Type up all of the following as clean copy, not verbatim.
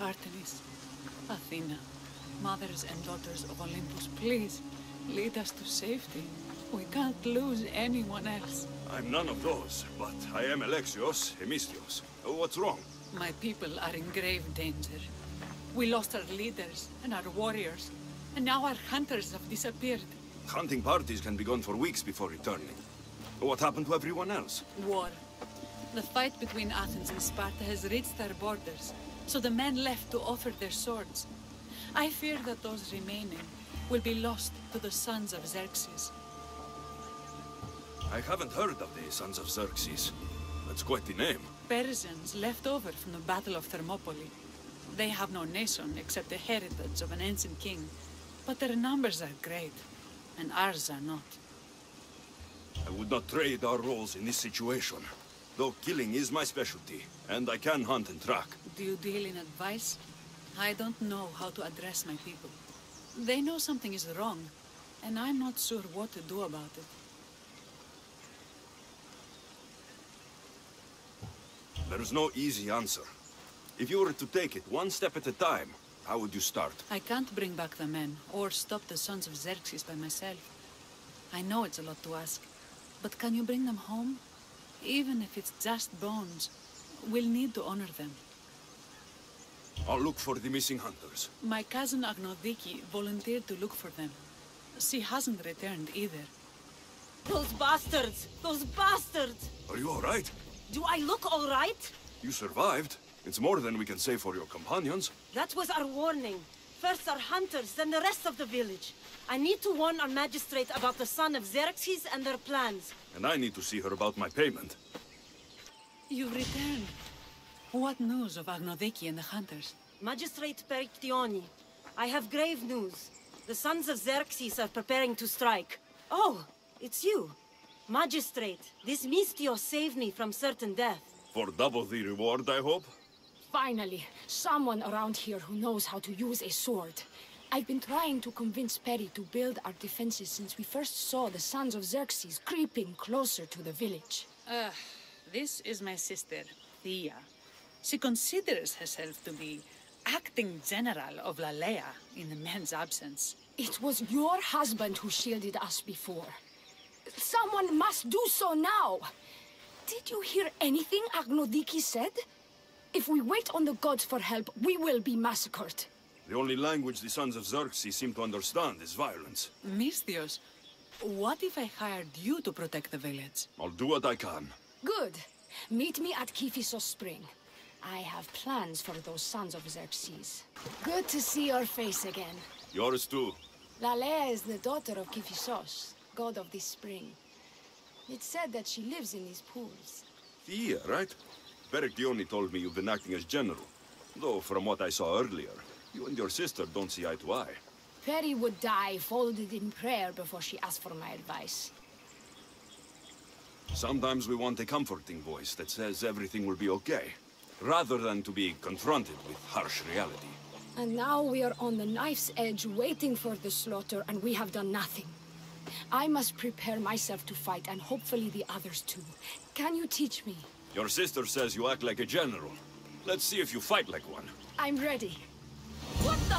Artemis, Athena, mothers and daughters of Olympus, please, lead us to safety. We can't lose anyone else. I'm none of those, but I am Alexios, Hemistios. What's wrong? My people are in grave danger. We lost our leaders and our warriors, and now our hunters have disappeared. Hunting parties can be gone for weeks before returning. What happened to everyone else? War. The fight between Athens and Sparta has reached our borders, so the men left to offer their swords. I fear that those remaining will be lost to the sons of Xerxes. I haven't heard of the Sons of Xerxes. That's quite the name. Persians left over from the Battle of Thermopylae. They have no nation except the heritage of an ancient king, but their numbers are great, and ours are not. I would not trade our roles in this situation, though killing is my specialty, and I can hunt and track. Do you deal in advice? I don't know how to address my people. They know something is wrong, and I'm not sure what to do about it. There's no easy answer. If you were to take it one step at a time, how would you start? I can't bring back the men, or stop the sons of Xerxes by myself. I know it's a lot to ask, but can you bring them home? Even if it's just bones, we'll need to honor them. I'll look for the missing hunters. My cousin Agnodiki volunteered to look for them. She hasn't returned either. Those bastards! Those bastards! Are you all right? Do I look all right? You survived. It's more than we can say for your companions. That was our warning. First our hunters, then the rest of the village. I need to warn our magistrate about the son of Xerxes and their plans. And I need to see her about my payment. You've returned. What news of Agnodiki and the hunters? Magistrate Perictioni, I have grave news. The sons of Xerxes are preparing to strike. Oh, it's you. Magistrate, this Mystios saved me from certain death. For double the reward, I hope? Finally, someone around here who knows how to use a sword. I've been trying to convince Peri to build our defenses since we first saw the sons of Xerxes creeping closer to the village. This is my sister, Thea. She considers herself to be acting general of Lalea in the men's absence. It was your husband who shielded us before. Someone must do so now! Did you hear anything Agnodiki said? If we wait on the gods for help, we will be massacred. The only language the sons of Xerxes seem to understand is violence. Mystios, what if I hired you to protect the village? I'll do what I can. Good. Meet me at Kiphisos Spring. I have plans for those sons of Xerxes. Good to see your face again. Yours too. Lalea is the daughter of Kiphisos, god of this spring. It's said that she lives in these pools. Thea, right? Perictioni told me you've been acting as general. Though, from what I saw earlier, you and your sister don't see eye to eye. Peri would die folded in prayer before she asked for my advice. Sometimes we want a comforting voice that says everything will be okay, rather than to be confronted with harsh reality. And now we are on the knife's edge waiting for the slaughter, and we have done nothing. I must prepare myself to fight, and hopefully the others too. Can you teach me? Your sister says you act like a general. Let's see if you fight like one. I'm ready. What the?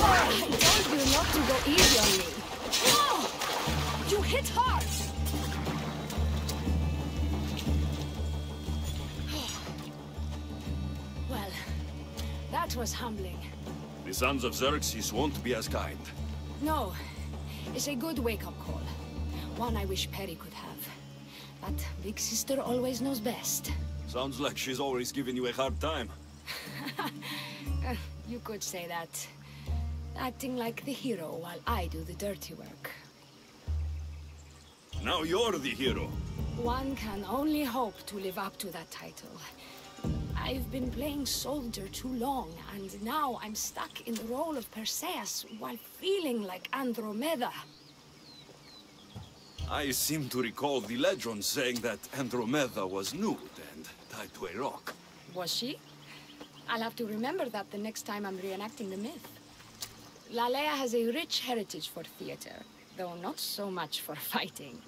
I told you not to go easy on me. Whoa! You hit hard! Well, that was humbling. The sons of Xerxes won't be as kind. No, it's a good wake-up call. One I wish Peri could have. But Big Sister always knows best. Sounds like she's always giving you a hard time. You could say that. Acting like the hero while I do the dirty work. Now you're the hero. One can only hope to live up to that title. I've been playing soldier too long, and now I'm stuck in the role of Perseus while feeling like Andromeda. I seem to recall the legend saying that Andromeda was nude and tied to a rock. Was she? I'll have to remember that the next time I'm reenacting the myth. Lalea has a rich heritage for theater, though not so much for fighting.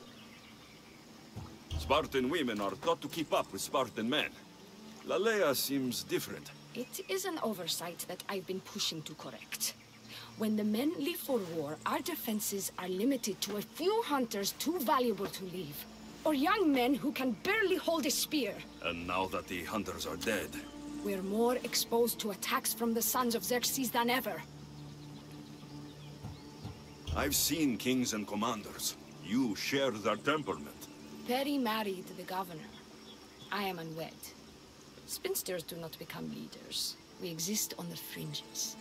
Spartan women are taught to keep up with Spartan men. Lalea seems different. It is an oversight that I've been pushing to correct. When the men leave for war, our defenses are limited to a few hunters too valuable to leave. Or young men who can barely hold a spear. And now that the hunters are dead, We're more exposed to attacks from the sons of Xerxes than ever. I've seen kings and commanders. You share their temperament. Perry married the governor. I am unwed. Spinsters do not become leaders. We exist on the fringes.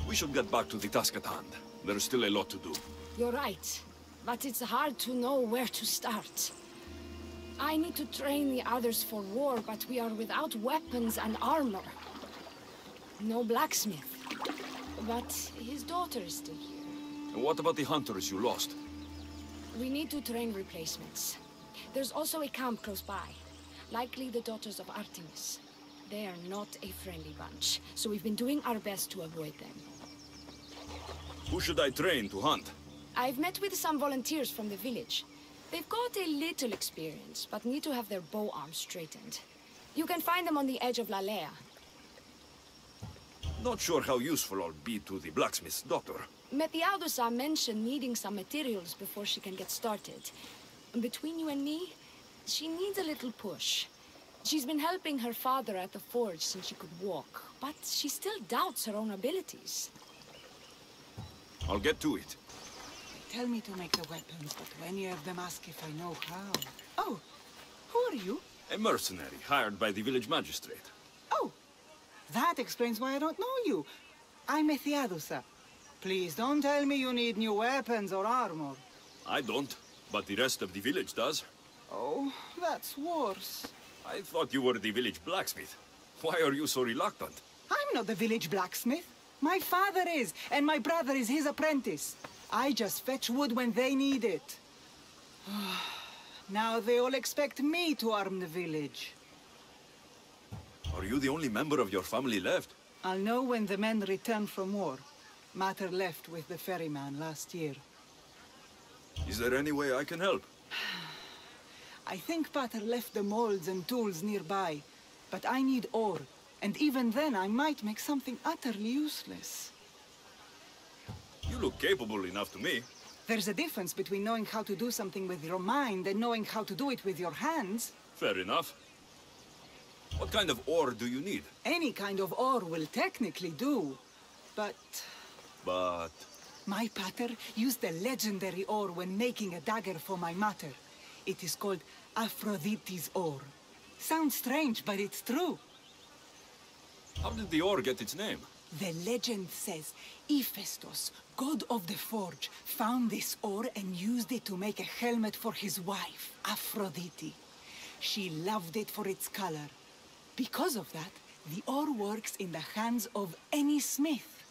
We should get back to the task at hand. There's still a lot to do. You're right, but it's hard to know where to start. I need to train the others for war, but we are without weapons and armor. No blacksmith. But his daughter is still here. And what about the hunters you lost? We need to train replacements. There's also a camp close by. Likely the daughters of Artemis. They are not a friendly bunch, so we've been doing our best to avoid them. Who should I train to hunt? I've met with some volunteers from the village. They've got a little experience, but need to have their bow arms straightened. You can find them on the edge of Lalea. Not sure how useful I'll be to the blacksmith's daughter. Methiadusa mentioned needing some materials before she can get started. Between you and me, she needs a little push. She's been helping her father at the forge since she could walk, but she still doubts her own abilities. I'll get to it. Tell me to make the weapons, but when you have them, ask if I know how. Oh, who are you? A mercenary hired by the village magistrate. Oh, that explains why I don't know you. I'm Methiadusa. Please don't tell me you need new weapons or armor. I don't, but the rest of the village does. Oh, that's worse. I thought you were the village blacksmith. Why are you so reluctant? I'm not the village blacksmith. My father is, and my brother is his apprentice. I just fetch wood when they need it. Now they all expect me to arm the village. Are you the only member of your family left? I'll know when the men return from war. Mater left with the ferryman last year. Is there any way I can help? I think Pater left the molds and tools nearby, but I need ore, and even then I might make something utterly useless. You look capable enough to me. There's a difference between knowing how to do something with your mind and knowing how to do it with your hands. Fair enough. What kind of ore do you need? Any kind of ore will technically do, but... But... My pater used a legendary ore when making a dagger for my mater. It is called Aphrodite's ore. Sounds strange, but it's true. How did the ore get its name? The legend says Hephaestus, god of the forge, found this ore and used it to make a helmet for his wife, Aphrodite. She loved it for its color. Because of that, the ore works in the hands of any smith.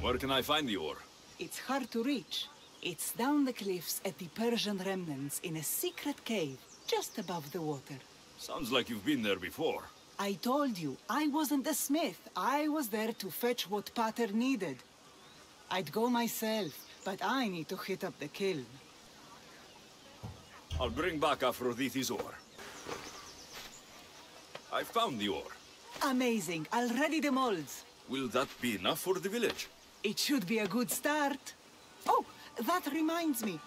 Where can I find the ore? It's hard to reach. It's down the cliffs at the Persian remnants in a secret cave, just above the water. Sounds like you've been there before. I told you, I wasn't a smith. I was there to fetch what Pater needed. I'd go myself, but I need to hit up the kiln. I'll bring back Aphrodite's ore. I found the ore. Amazing. I'll ready the molds. Will that be enough for the village? It should be a good start. Oh, that reminds me.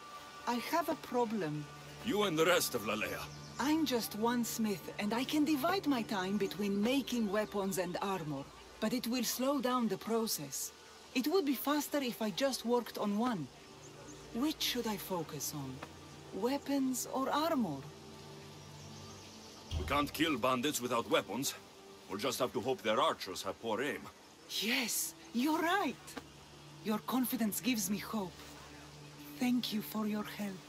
I have a problem. You and the rest of Lalea. I'm just one smith, and I can divide my time between making weapons and armor, but it will slow down the process. It would be faster if I just worked on one. Which should I focus on? Weapons or armor? We can't kill bandits without weapons. We'll just have to hope their archers have poor aim. Yes, you're right. Your confidence gives me hope. Thank you for your help.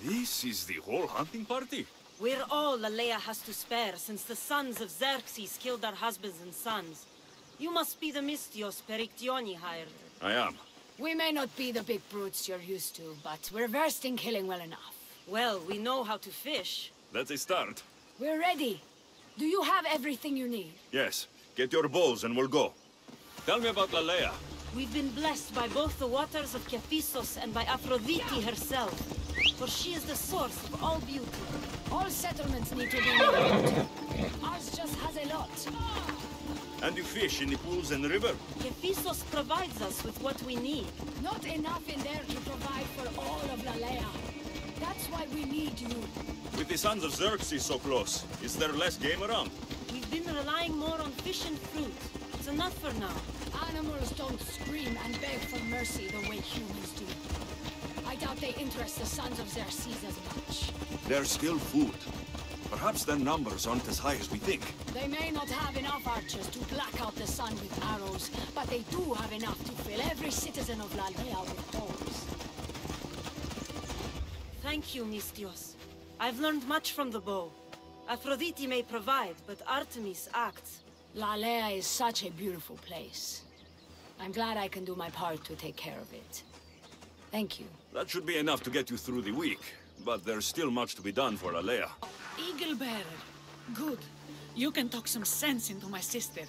This is the whole hunting party? We're all Lalea has to spare, since the sons of Xerxes killed our husbands and sons. You must be the Mystios Perictioni hired. I am. We may not be the big brutes you're used to, but we're versed in killing well enough. Well, we know how to fish. That's a start. We're ready. Do you have everything you need? Yes. Get your bows and we'll go. Tell me about Lalea. We've been blessed by both the waters of Kephissos and by Aphrodite herself, for she is the source of all beauty. All settlements need to be made. Ours just has a fish in the pools and river. Ephesus provides us with what we need. Not enough in there to provide for all of Lalea. That's why we need you. With the sons of Xerxes so close, is there less game around? We've been relying more on fish and fruit. It's enough for now. Animals don't scream and beg for mercy the way humans do. I doubt they interest the sons of Xerxes as much. They're still food. Perhaps their numbers aren't as high as we think. They may not have enough archers to black out the sun with arrows, but they do have enough to fill every citizen of Lalea with holes. Thank you, Mistios. I've learned much from the bow. Aphrodite may provide, but Artemis acts. Lalea is such a beautiful place. I'm glad I can do my part to take care of it. Thank you. That should be enough to get you through the week. But there's still much to be done for Alea. Eagle Bearer. Good. You can talk some sense into my sister.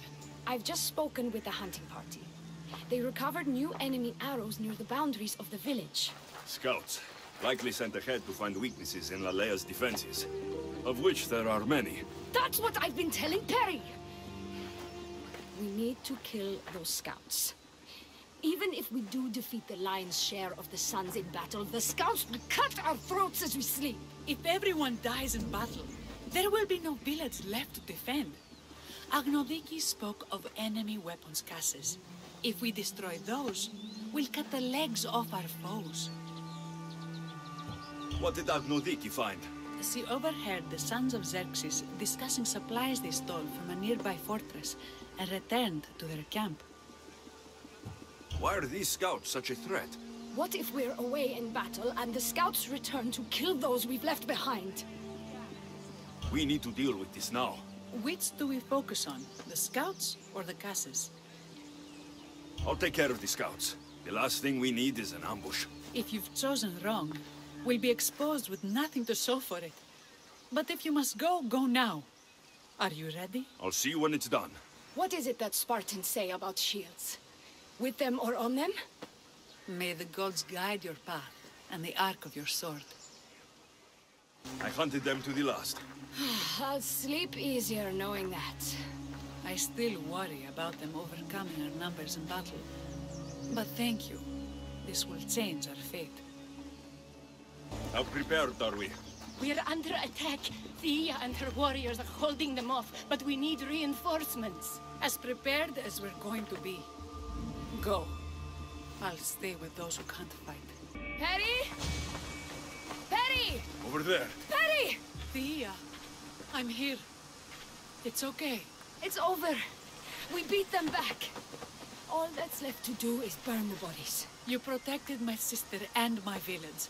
I've just spoken with the hunting party. They recovered new enemy arrows near the boundaries of the village. Scouts. Likely sent ahead to find weaknesses in Alea's defenses. Of which there are many. That's what I've been telling Perry! We need to kill those scouts. Even if we do defeat the lion's share of the sons in battle, the scouts will cut our throats as we sleep. If everyone dies in battle, there will be no village left to defend. Agnodiki spoke of enemy weapons caches. If we destroy those, we'll cut the legs off our foes. What did Agnodiki find? She overheard the sons of Xerxes discussing supplies they stole from a nearby fortress and returned to their camp. Why are these scouts such a threat? What if we're away in battle and the scouts return to kill those we've left behind? We need to deal with this now. Which do we focus on, the scouts or the caches? I'll take care of the scouts. The last thing we need is an ambush. If you've chosen wrong, we'll be exposed with nothing to show for it. But if you must go, go now. Are you ready? I'll see you when it's done. What is it that Spartans say about shields? With them or on them? May the gods guide your path and the arc of your sword. I hunted them to the last. I'll sleep easier knowing that. I still worry about them overcoming our numbers in battle. But thank you. This will change our fate. How prepared are we? We're under attack. Thea and her warriors are holding them off, but we need reinforcements. As prepared as we're going to be. Go. I'll stay with those who can't fight. Perry? Perry! Over there. Perry! Thea, I'm here. It's okay. It's over. We beat them back. All that's left to do is burn the bodies. You protected my sister and my village.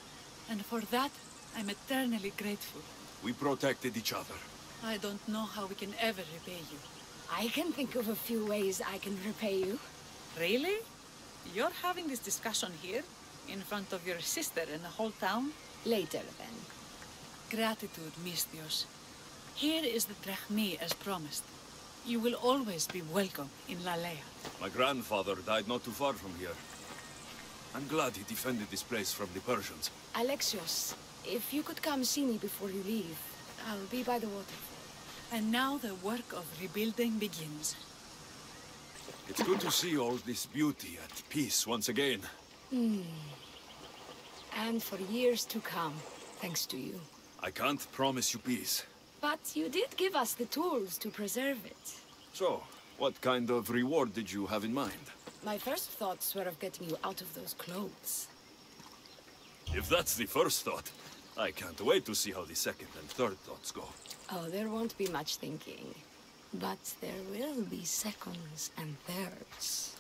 And for that, I'm eternally grateful. We protected each other. I don't know how we can ever repay you. I can think of a few ways I can repay you. Really? You're having this discussion here? In front of your sister and the whole town? Later, then. Gratitude, Mistios. Here is the drachmi as promised. You will always be welcome in Lalea. My grandfather died not too far from here. I'm glad he defended this place from the Persians. Alexios, if you could come see me before you leave, I'll be by the waterfall. And now the work of rebuilding begins. It's good to see all this beauty at peace once again. And for years to come, thanks to you. I can't promise you peace. But you did give us the tools to preserve it. So, what kind of reward did you have in mind? My first thoughts were of getting you out of those clothes. If that's the first thought, I can't wait to see how the second and third thoughts go. Oh, there won't be much thinking. But there will be seconds and thirds.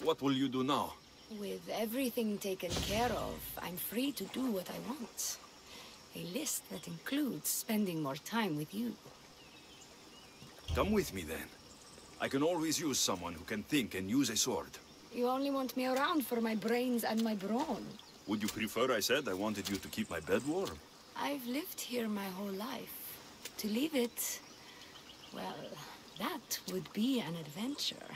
What will you do now? With everything taken care of, I'm free to do what I want. A list that includes spending more time with you. Come with me then. I can always use someone who can think and use a sword. You only want me around for my brains and my brawn. Would you prefer I said I wanted you to keep my bed warm? I've lived here my whole life. To leave it, well, that would be an adventure.